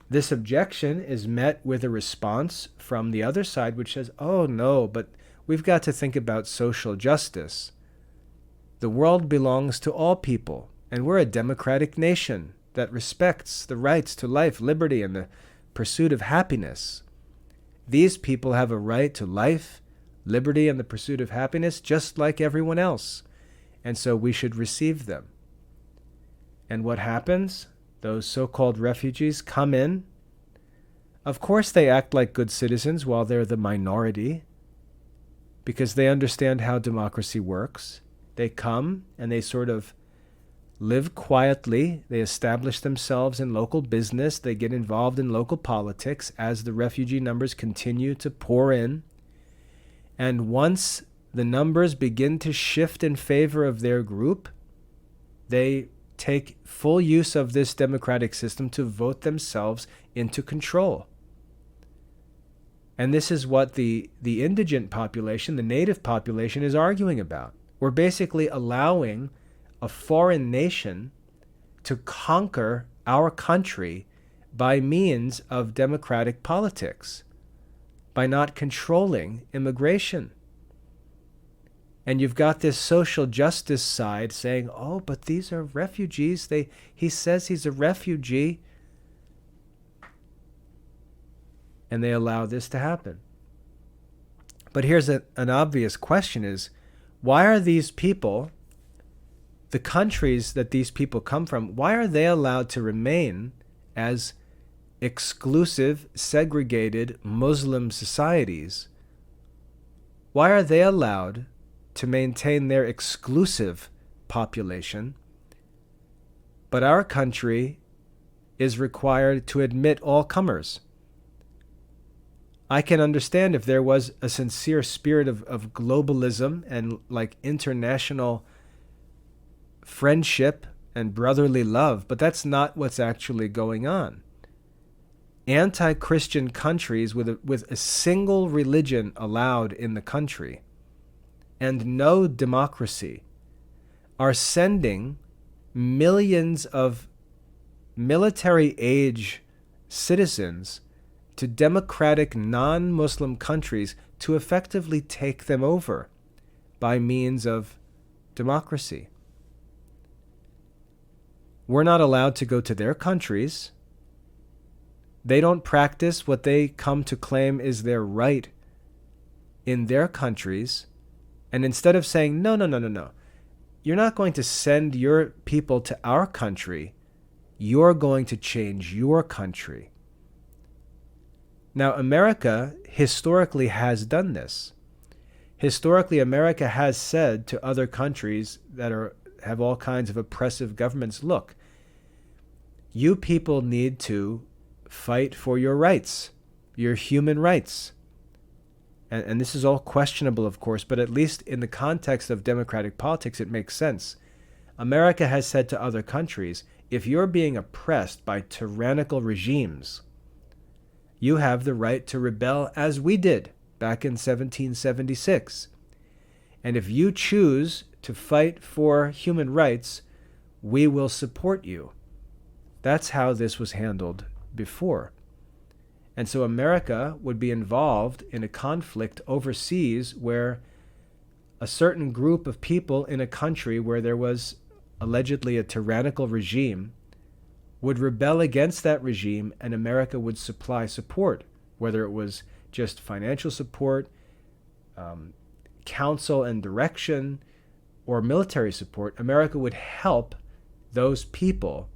this objection is met with a response from the other side, which says, oh no, but we've got to think about social justice. The world belongs to all people, and we're a democratic nation that respects the rights to life, liberty, and the pursuit of happiness. These people have a right to life, liberty, and the pursuit of happiness just like everyone else, and so we should receive them. And what happens? Those so-called refugees come in. Of course they act like good citizens while they're the minority, because they understand how democracy works. They come and they sort of live quietly. They establish themselves in local business. They get involved in local politics as the refugee numbers continue to pour in. And once the numbers begin to shift in favor of their group, they take full use of this democratic system to vote themselves into control. And this is what the indigent population, the native population, is arguing about. We're basically allowing a foreign nation to conquer our country by means of democratic politics, by not controlling immigration. And you've got this social justice side saying, oh, but these are refugees. He says he's a refugee. And they allow this to happen. But here's an obvious question is, why are these people, the countries that these people come from, why are they allowed to remain as exclusive, segregated Muslim societies? Why are they allowed to maintain their exclusive population, but our country is required to admit all comers? I can understand if there was a sincere spirit of globalism and like international friendship and brotherly love, but that's not what's actually going on. Anti-Christian countries with a single religion allowed in the country and no democracy are sending millions of military-age citizens to democratic non-Muslim countries to effectively take them over by means of democracy. We're not allowed to go to their countries. They don't practice what they come to claim is their right in their countries. And instead of saying, no, you're not going to send your people to our country, you're going to change your country. Now, America historically has done this. Historically, America has said to other countries that have all kinds of oppressive governments, look, you people need to fight for your rights, your human rights. And this is all questionable, of course, but at least in the context of democratic politics, it makes sense. America has said to other countries, if you're being oppressed by tyrannical regimes, you have the right to rebel, as we did back in 1776. And if you choose to fight for human rights, we will support you. That's how this was handled before. And so America would be involved in a conflict overseas where a certain group of people in a country where there was allegedly a tyrannical regime would rebel against that regime, and America would supply support, whether it was just financial support, counsel and direction, or military support. America would help those people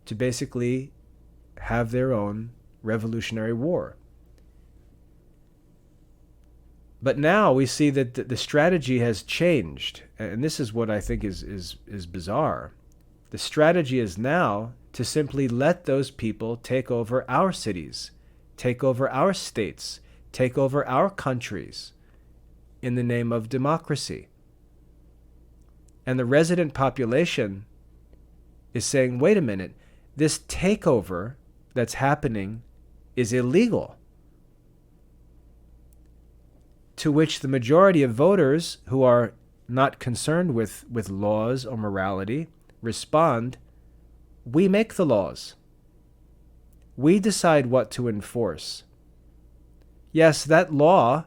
to basically have their own revolutionary war. But now we see that the strategy has changed, and this is what I think is bizarre. The strategy is now to simply let those people take over our cities, take over our states, take over our countries in the name of democracy. And the resident population is saying, wait a minute, this takeover that's happening is illegal. To which the majority of voters who are not concerned with laws or morality respond, we make the laws. We decide what to enforce. Yes, that law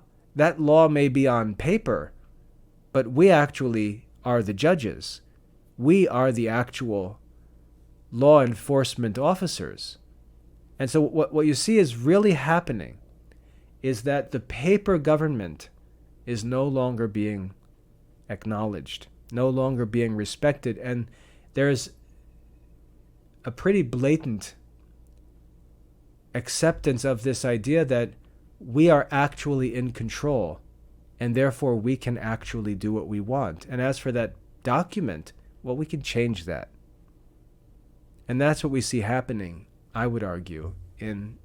may be on paper, but we actually are the judges. We are the actual law enforcement officers. And so what you see is really happening is that the paper government is no longer being acknowledged, no longer being respected. And there's a pretty blatant acceptance of this idea that we are actually in control, and therefore we can actually do what we want. And as for that document, well, we can change that. And that's what we see happening, I would argue, in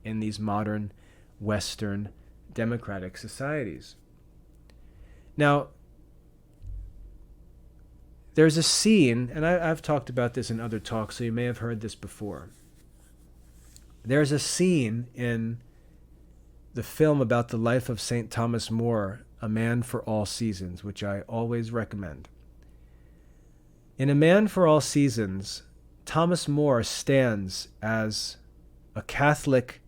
these modern Western democratic societies. Now, there's a scene, and I've talked about this in other talks, so you may have heard this before. There's a scene in the film about the life of St. Thomas More, A Man for All Seasons, which I always recommend. In A Man for All Seasons, Thomas More stands as a Catholic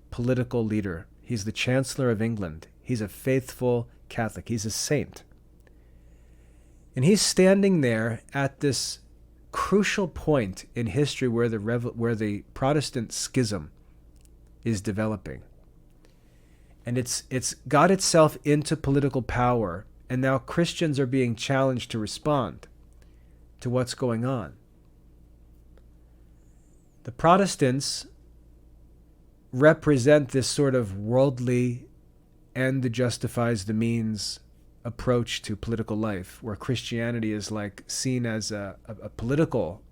political leader. He's the Chancellor of England. He's a faithful Catholic. He's a saint. And he's standing there at this crucial point in history where the Protestant schism is developing. And it's got itself into political power, and now Christians are being challenged to respond to what's going on. The Protestants represent this sort of worldly end that justifies the means approach to political life, where Christianity is like seen as a political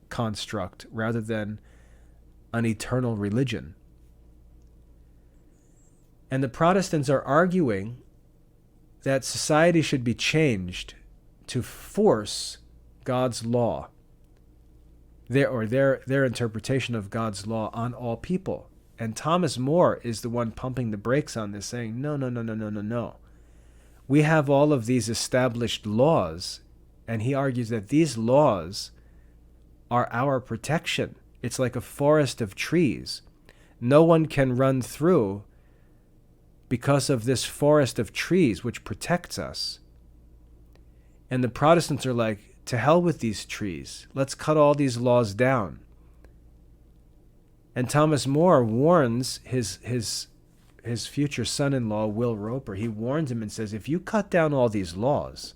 construct rather than an eternal religion. And the Protestants are arguing that society should be changed to force God's law, their interpretation of God's law on all people. And Thomas More is the one pumping the brakes on this, saying, no. We have all of these established laws, and he argues that these laws are our protection. It's like a forest of trees. No one can run through because of this forest of trees which protects us. And the Protestants are like, to hell with these trees. Let's cut all these laws down. And Thomas More warns his future son-in-law, Will Roper. He warns him and says, if you cut down all these laws,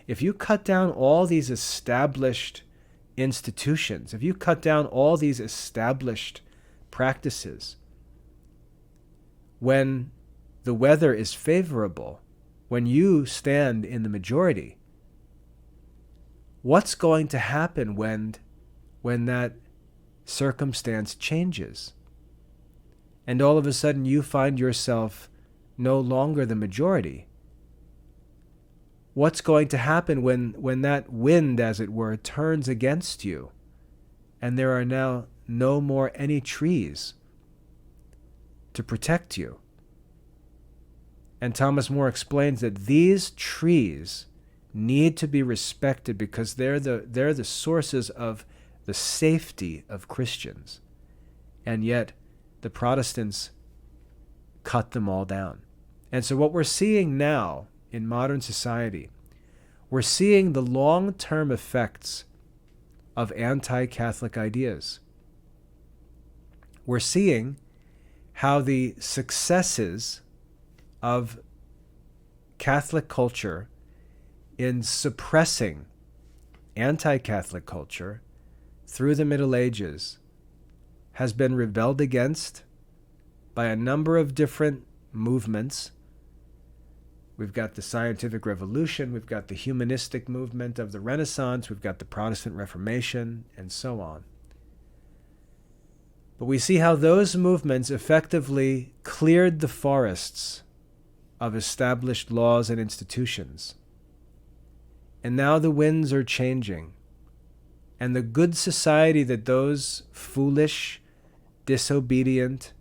if you cut down all these established institutions, if you cut down all these established practices, when the weather is favorable, when you stand in the majority, what's going to happen when that circumstance changes? And all of a sudden you find yourself no longer the majority. What's going to happen when that wind, as it were, turns against you, and there are now no more any trees to protect you? And Thomas More explains that these trees need to be respected because they're the sources of the safety of Christians. And yet the Protestants cut them all down. And so what we're seeing now in modern society, we're seeing the long-term effects of anti-Catholic ideas. We're seeing how the successes of Catholic culture in suppressing anti-Catholic culture through the Middle Ages has been rebelled against by a number of different movements. We've got the scientific revolution, we've got the humanistic movement of the Renaissance, we've got the Protestant Reformation, and so on. But we see how those movements effectively cleared the forests of established laws and institutions. And now the winds are changing. And the good society that those foolish, disobedient,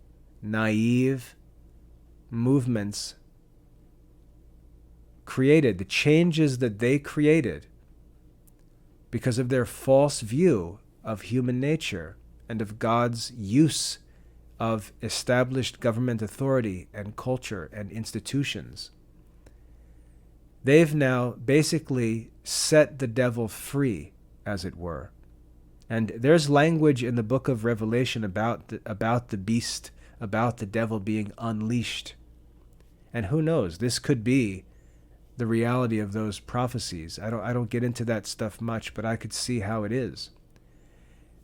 naive movements created, the changes that they created because of their false view of human nature and of God's use of established government authority and culture and institutions, they've now basically set the devil free, as it were. And there's language in the book of Revelation about the beast, about the devil being unleashed. And who knows, this could be the reality of those prophecies. I don't get into that stuff much, but I could see how it is.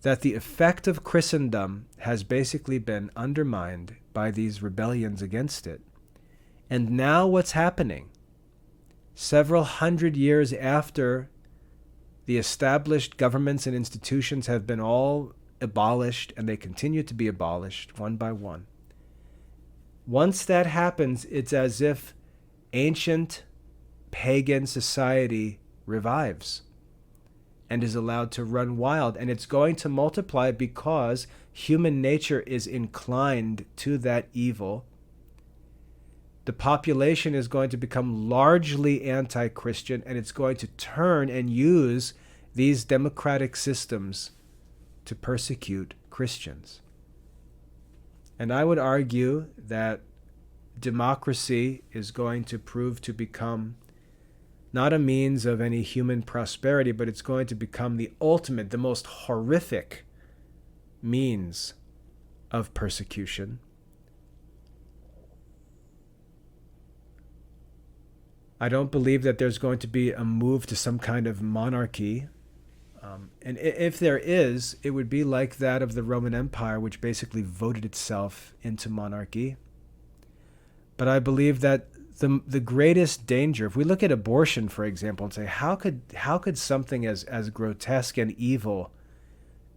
That the effect of Christendom has basically been undermined by these rebellions against it. And now what's happening, several hundred years after the established governments and institutions have been all abolished, and they continue to be abolished one by one. Once that happens, it's as if ancient pagan society revives and is allowed to run wild. And it's going to multiply because human nature is inclined to that evil. The population is going to become largely anti-Christian, and it's going to turn and use these democratic systems to persecute Christians. And I would argue that democracy is going to prove to become not a means of any human prosperity, but it's going to become the ultimate, the most horrific means of persecution. I don't believe that there's going to be a move to some kind of monarchy. And if there is, it would be like that of the Roman Empire, which basically voted itself into monarchy. But I believe that the greatest danger, if we look at abortion, for example, and say, how could something as grotesque and evil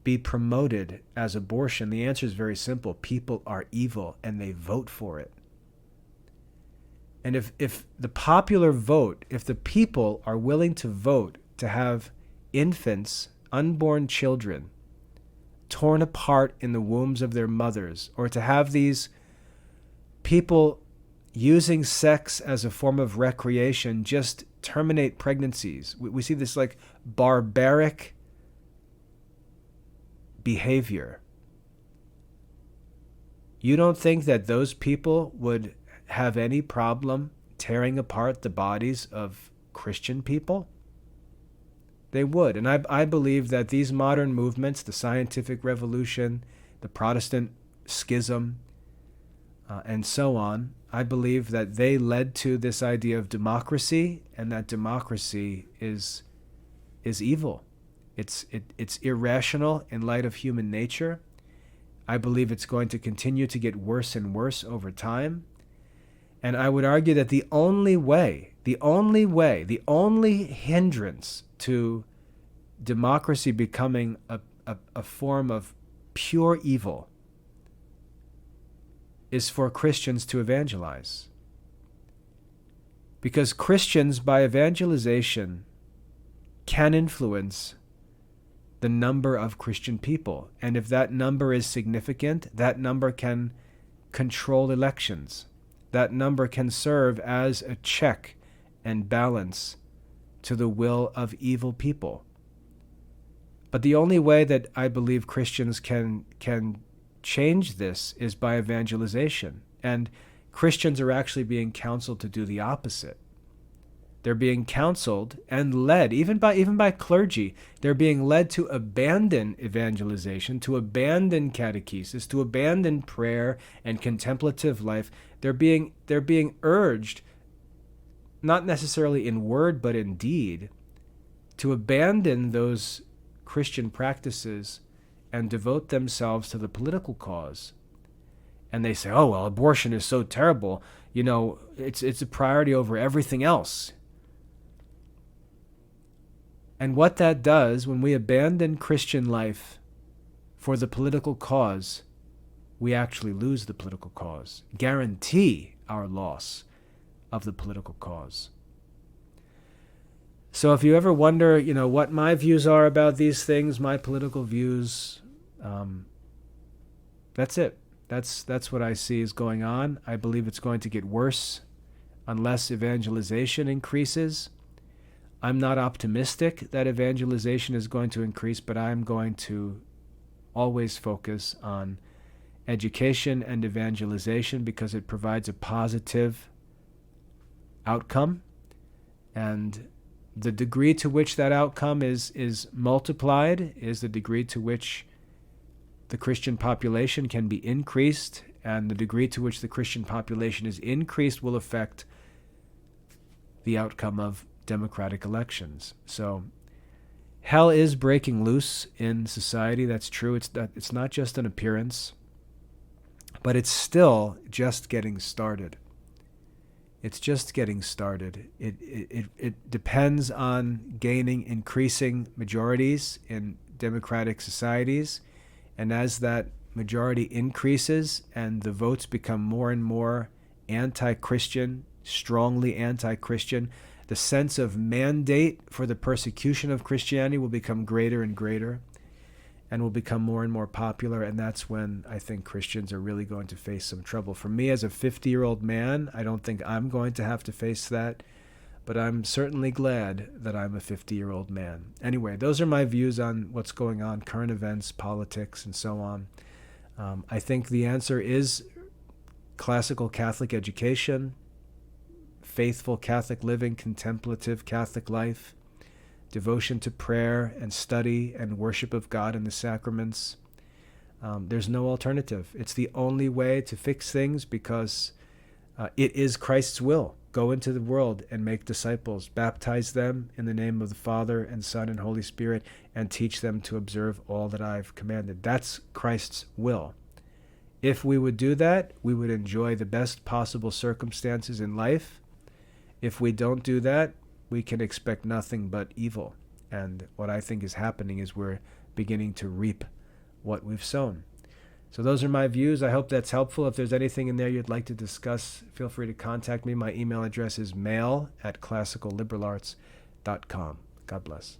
be promoted as abortion? The answer is very simple. People are evil, and they vote for it. And if the popular vote, if the people are willing to vote to have infants, unborn children, torn apart in the wombs of their mothers, or to have these people using sex as a form of recreation just terminate pregnancies. We see this like barbaric behavior. You don't think that those people would have any problem tearing apart the bodies of Christian people? They would. And I believe that these modern movements, the scientific revolution, the Protestant schism, and so on, I believe that they led to this idea of democracy, and that democracy is evil. It's irrational in light of human nature. I believe it's going to continue to get worse and worse over time. And I would argue that the only hindrance to democracy becoming a form of pure evil is for Christians to evangelize. Because Christians, by evangelization, can influence the number of Christian people. And if that number is significant, that number can control elections. That number can serve as a check and balance to the will of evil people. But the only way that I believe Christians can change this is by evangelization. And Christians are actually being counseled to do the opposite. They're being counseled and led, even by clergy. They're being led to abandon evangelization, to abandon catechesis, to abandon prayer and contemplative life. They're being urged, not necessarily in word but in deed, to abandon those Christian practices and devote themselves to the political cause. And they say, oh, well, abortion is so terrible. It's a priority over everything else. And what that does, when we abandon Christian life for the political cause, we actually lose the political cause, guarantee our loss of the political cause. So if you ever wonder, what my views are about these things, my political views, that's it. That's what I see is going on. I believe it's going to get worse unless evangelization increases. I'm not optimistic that evangelization is going to increase, but I'm going to always focus on education and evangelization because it provides a positive outcome. And the degree to which that outcome is multiplied is the degree to which the Christian population can be increased, and the degree to which the Christian population is increased will affect the outcome of democratic elections. So hell is breaking loose in society. That's true. It's not just an appearance, but it's still just getting started. It's just getting started. It depends on gaining increasing majorities in democratic societies. And as that majority increases and the votes become more and more anti-Christian, strongly anti-Christian, the sense of mandate for the persecution of Christianity will become greater and greater and will become more and more popular. And that's when I think Christians are really going to face some trouble. For me, as a 50-year-old man, I don't think I'm going to have to face that. But I'm certainly glad that I'm a 50-year-old man. Anyway, those are my views on what's going on, current events, politics, and so on. I think the answer is classical Catholic education, faithful Catholic living, contemplative Catholic life, devotion to prayer and study and worship of God in the sacraments. There's no alternative. It's the only way to fix things because it is Christ's will. Go into the world and make disciples, baptize them in the name of the Father and Son and Holy Spirit, and teach them to observe all that I've commanded. That's Christ's will. If we would do that, we would enjoy the best possible circumstances in life. If we don't do that, we can expect nothing but evil. And what I think is happening is we're beginning to reap what we've sown. So those are my views. I hope that's helpful. If there's anything in there you'd like to discuss, feel free to contact me. My email address is mail@classicalliberalarts.com. God bless.